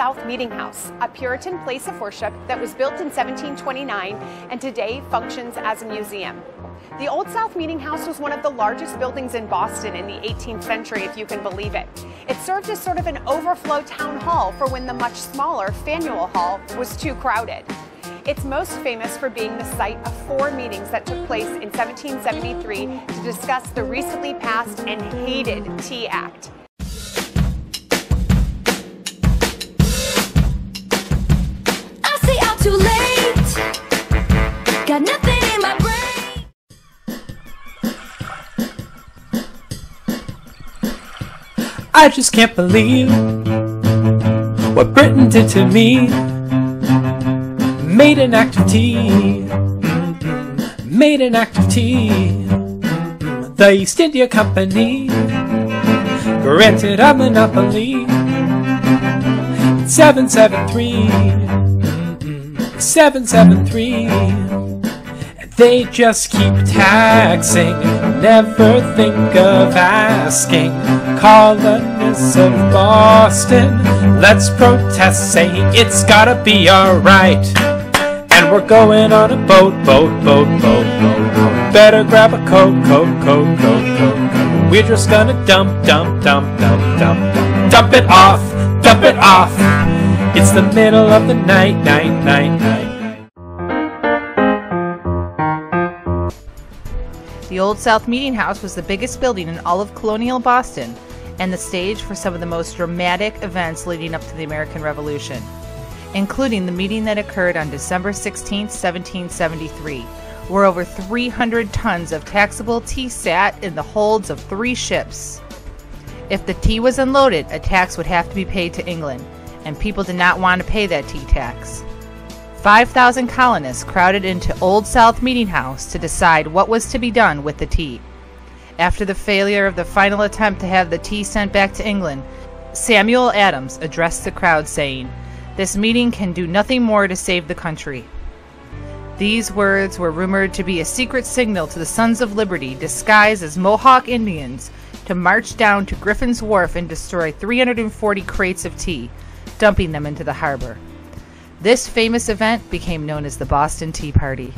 South Meeting House, a Puritan place of worship that was built in 1729 and today functions as a museum. The Old South Meeting House was one of the largest buildings in Boston in the 18th century, if you can believe it. It served as sort of an overflow town hall for when the much smaller Faneuil Hall was too crowded. It's most famous for being the site of 4 meetings that took place in 1773 to discuss the recently passed and hated Tea Act. I say I'm too late, got nothing in my brain. I just can't believe what Britain did to me. Made an act of tea. Made an act of tea. The East India Company granted a monopoly. 773. 773. They just keep taxing, never think of asking. Colonists of Boston, let's protest, saying it's gotta be alright. And we're going on a boat. Better grab a coat. We're just gonna dump it off. It's the middle of the night. The Old South Meeting House was the biggest building in all of colonial Boston and the stage for some of the most dramatic events leading up to the American Revolution, including the meeting that occurred on December 16, 1773, where over 300 tons of taxable tea sat in the holds of 3 ships. If the tea was unloaded, a tax would have to be paid to England, and people did not want to pay that tea tax. 5,000 colonists crowded into Old South Meeting House to decide what was to be done with the tea. After the failure of the final attempt to have the tea sent back to England, Samuel Adams addressed the crowd saying, "This meeting can do nothing more to save the country." These words were rumored to be a secret signal to the Sons of Liberty, disguised as Mohawk Indians, to march down to Griffin's Wharf and destroy 340 crates of tea, dumping them into the harbor. This famous event became known as the Boston Tea Party.